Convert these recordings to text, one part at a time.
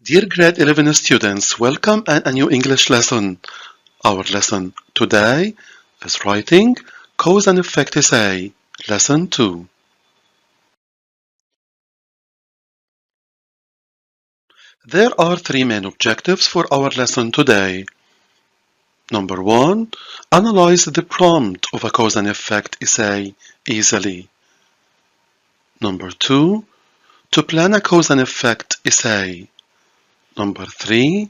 Dear grade 11 students, welcome and a new English lesson. Our lesson today is writing cause and effect essay, lesson 2. There are three main objectives for our lesson today. Number 1, analyze the prompt of a cause and effect essay easily. Number 2, to plan a cause and effect essay. Number 3,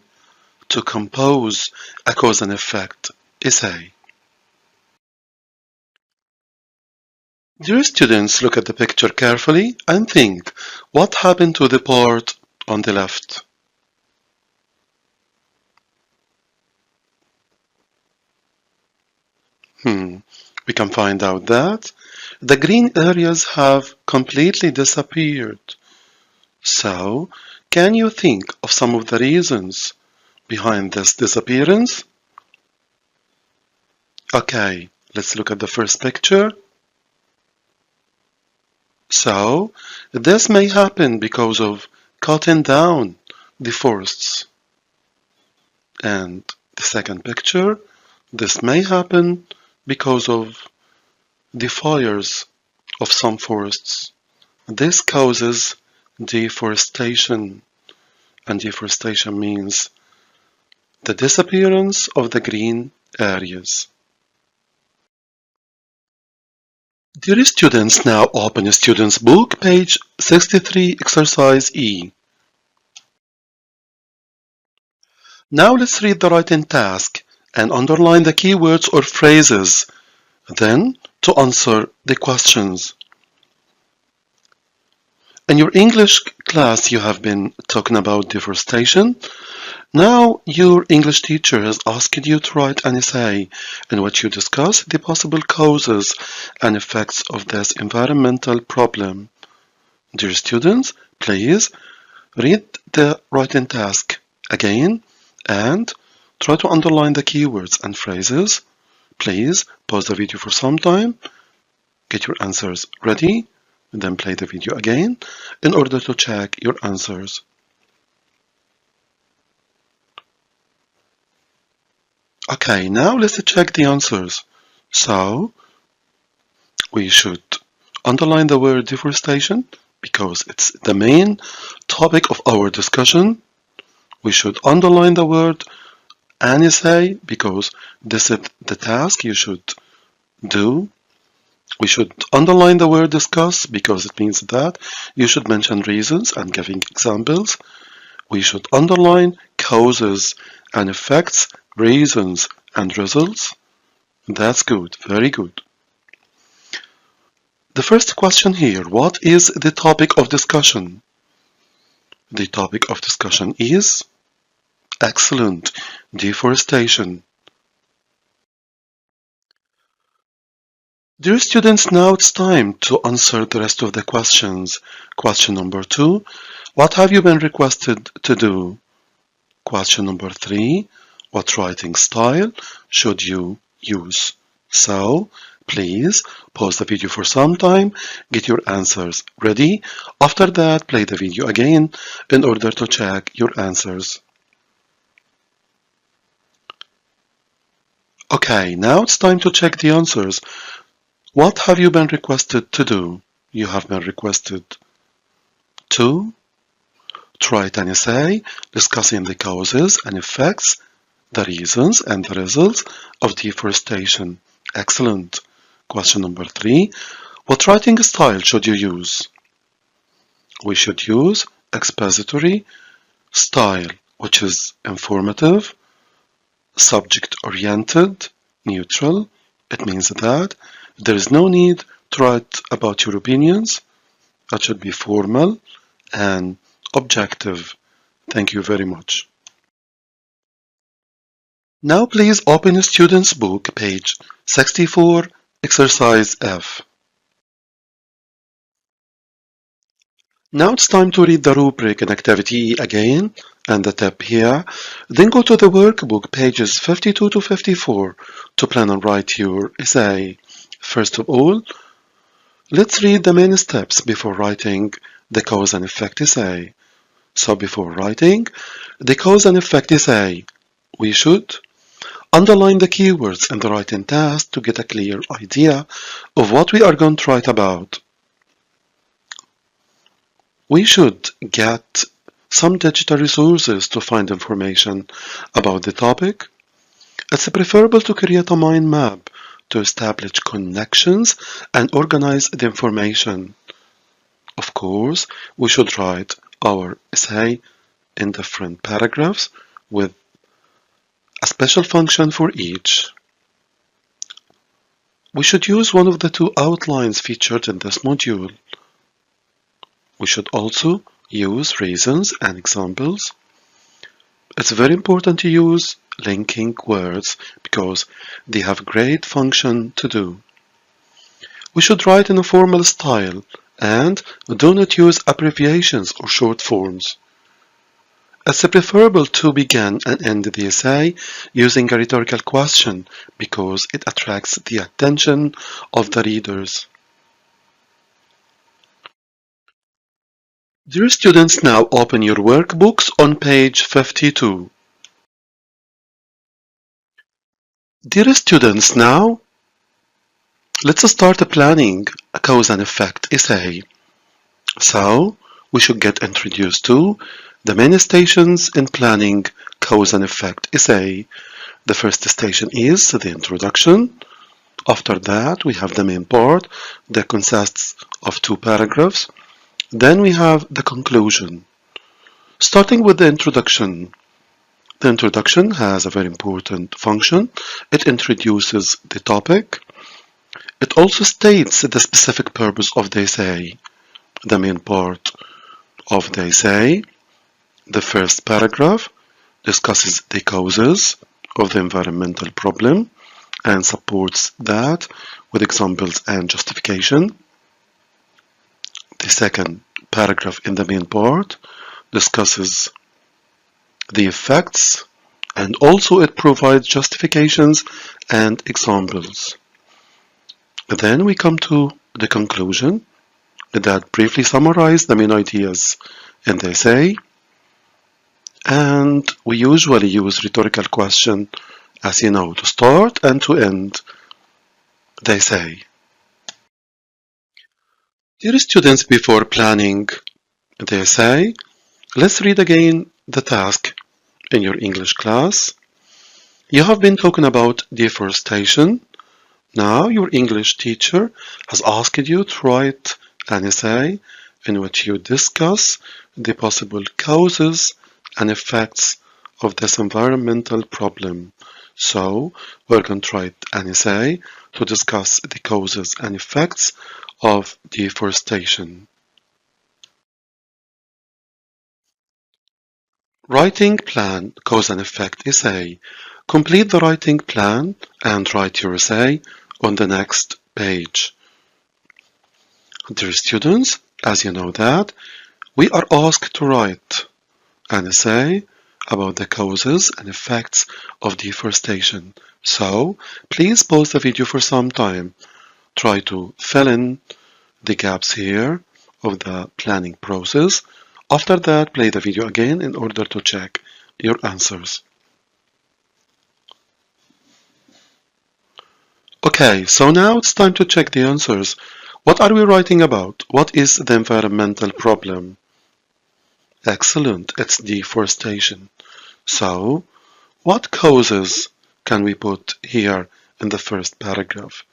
to compose a cause and effect essay. Dear students, look at the picture carefully and think, what happened to the part on the left? We can find out that the green areas have completely disappeared. So, can you think of some of the reasons behind this disappearance? Okay, let's look at the first picture. So, this may happen because of cutting down the forests. And the second picture, this may happen because of the fires of some forests. This causes deforestation, and deforestation means the disappearance of the green areas. Dear students, now open a student's book, page 63, exercise E. Now let's read the writing task and underline the keywords or phrases, then to answer the questions. In your English class, you have been talking about deforestation. Now your English teacher has asked you to write an essay in which you discuss the possible causes and effects of this environmental problem. Dear students, please read the writing task again and try to underline the keywords and phrases. Please pause the video for some time, get your answers ready, and then play the video again in order to check your answers. Okay, now let's check the answers. So, we should underline the word deforestation because it's the main topic of our discussion. We should underline the word an essay because this is the task you should do. We should underline the word discuss because it means that you should mention reasons and giving examples. We should underline causes and effects, reasons and results. That's good, very good. The first question here, what is the topic of discussion? The topic of discussion is excellent, deforestation. Dear students, now it's time to answer the rest of the questions. Question number 2, what have you been requested to do? Question number 3, what writing style should you use? So, please pause the video for some time, get your answers ready. After that, play the video again in order to check your answers. Okay, now it's time to check the answers. What have you been requested to do? You have been requested to write an essay discussing the causes and effects, the reasons and the results of deforestation. Excellent. Question number 3. What writing style should you use? We should use expository style, which is informative, subject-oriented, neutral. It means that there is no need to write about your opinions. That should be formal and objective. Thank you very much. Now please open a student's book, page 64, exercise F. Now it's time to read the rubric in activity E again and the tip here. Then go to the workbook, pages 52 to 54, to plan and write your essay. First of all, let's read the main steps before writing the cause and effect essay. So before writing the cause and effect essay, we should underline the keywords in the writing task to get a clear idea of what we are going to write about. We should get some digital resources to find information about the topic. It's preferable to create a mind map to establish connections and organize the information. Of course, we should write our essay in different paragraphs with a special function for each. We should use one of the two outlines featured in this module. We should also use reasons and examples. It's very important to use linking words because they have great function to do. We should write in a formal style and do not use abbreviations or short forms. It's preferable to begin and end the essay using a rhetorical question because it attracts the attention of the readers. Dear students, now open your workbooks on page 52. Dear students, now let's start planning a cause and effect essay. So, we should get introduced to the main stations in planning cause and effect essay. The first station is the introduction. After that, we have the main part that consists of two paragraphs. Then we have the conclusion. Starting with the introduction. The introduction has a very important function. It introduces the topic. It also states the specific purpose of the essay. The main part of the essay, the first paragraph, discusses the causes of the environmental problem and supports that with examples and justification. The second paragraph in the main part discusses the effects and also it provides justifications and examples. Then we come to the conclusion that briefly summarizes the main ideas in the essay, and we usually use rhetorical question, as you know, to start and to end the essay. Dear students, before planning the essay, let's read again the task in your English class. You have been talking about deforestation. Now your English teacher has asked you to write an essay in which you discuss the possible causes and effects of this environmental problem. So we're going to write an essay to discuss the causes and effects of deforestation. Writing plan, cause and effect essay. Complete the writing plan and write your essay on the next page. Dear students, as you know that, we are asked to write an essay about the causes and effects of deforestation. So, please pause the video for some time. Try to fill in the gaps here of the planning process. After that, play the video again in order to check your answers. Okay, so now it's time to check the answers. What are we writing about? What is the environmental problem? Excellent, it's deforestation. So, what causes can we put here in the first paragraph?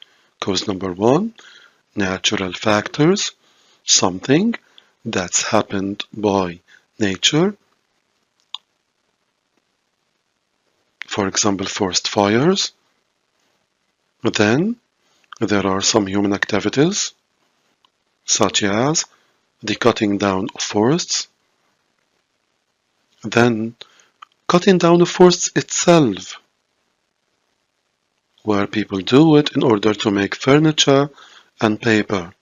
Cause number one, natural factors, something that's happened by nature. For example, forest fires. Then there are some human activities, such as the cutting down of forests. Then cutting down of forests itself, where people do it in order to make furniture and paper.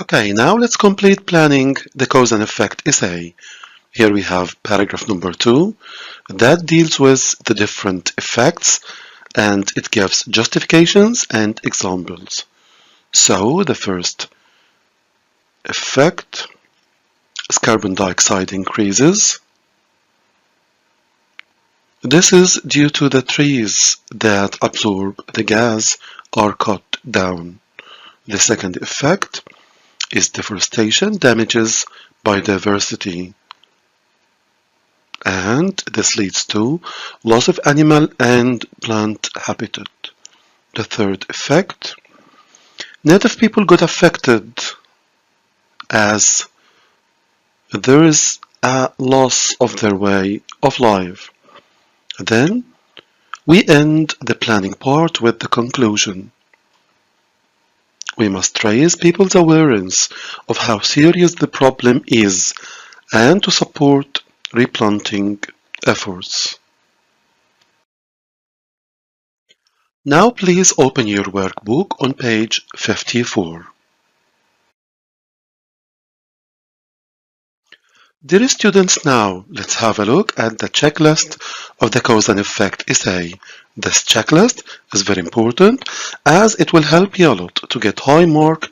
Okay, now let's complete planning the cause and effect essay. Here we have paragraph number 2 that deals with the different effects and it gives justifications and examples. So the first effect carbon dioxide increases? This is due to the trees that absorb the gas are cut down. The second effect is deforestation damages biodiversity, and this leads to loss of animal and plant habitat. The third effect, native people got affected as there is a loss of their way of life. Then we end the planning part with the conclusion. We must raise people's awareness of how serious the problem is and to support replanting efforts. Now please open your workbook on page 54. Dear students, now let's have a look at the checklist of the cause and effect essay. This checklist is very important as it will help you a lot to get high mark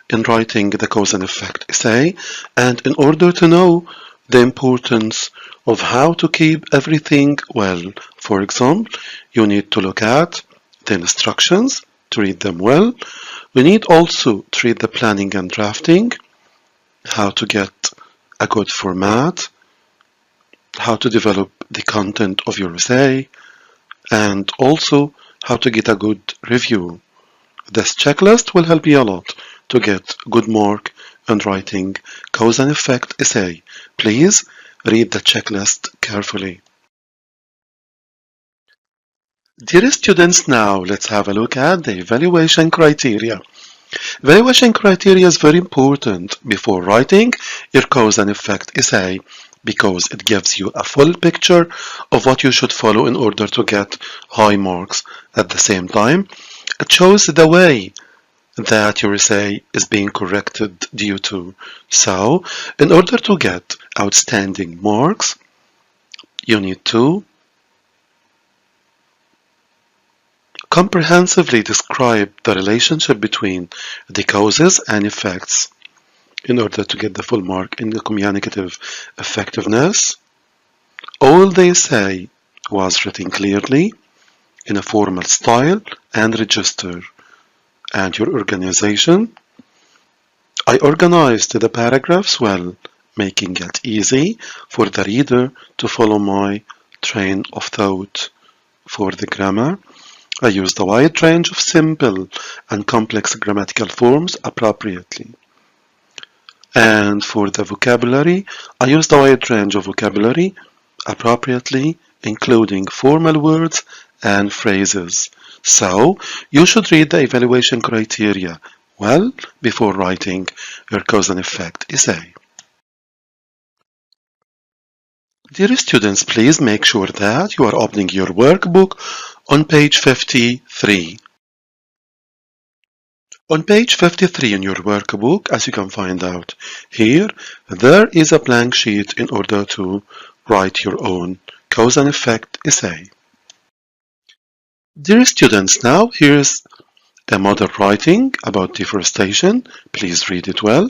in writing the cause and effect essay, and in order to know the importance of how to keep everything well. For example, you need to look at the instructions to read them well. We need also to read the planning and drafting, how to get a good format, how to develop the content of your essay, and also how to get a good review. This checklist will help you a lot to get good mark in writing cause and effect essay. Please read the checklist carefully. Dear students, now let's have a look at the evaluation criteria. Evaluation criteria is very important before writing your cause and effect essay because it gives you a full picture of what you should follow in order to get high marks. At the same time, it shows the way that your essay is being corrected due to. So, in order to get outstanding marks, you need to comprehensively describe the relationship between the causes and effects in order to get the full mark in the communicative effectiveness. All they say was written clearly in a formal style and register. And your organization, I organized the paragraphs well, making it easy for the reader to follow my train of thought. For the grammar, I used a wide range of simple and complex grammatical forms appropriately. And for the vocabulary, I used a wide range of vocabulary appropriately, including formal words and phrases. So, you should read the evaluation criteria well before writing your cause and effect essay. Dear students, please make sure that you are opening your workbook on page 53. On page 53 in your workbook, as you can find out here, there is a blank sheet in order to write your own cause and effect essay. Dear students, now here's a model writing about deforestation. Please read it well.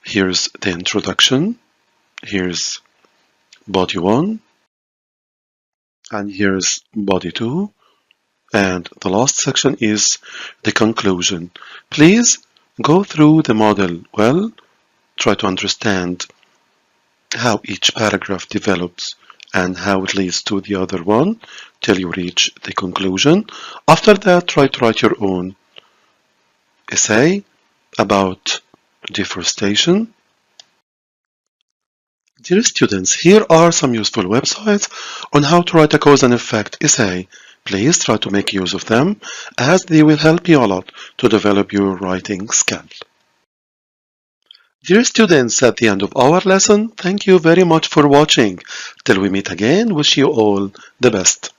Here's the introduction. Here's body 1. And here's body 2. And the last section is the conclusion. Please go through the model well. Try to understand how each paragraph develops and how it leads to the other one till you reach the conclusion. After that, try to write your own essay about deforestation. Dear students, here are some useful websites on how to write a cause and effect essay. Please try to make use of them as they will help you a lot to develop your writing skill. Dear students, at the end of our lesson, thank you very much for watching. Till we meet again, wish you all the best.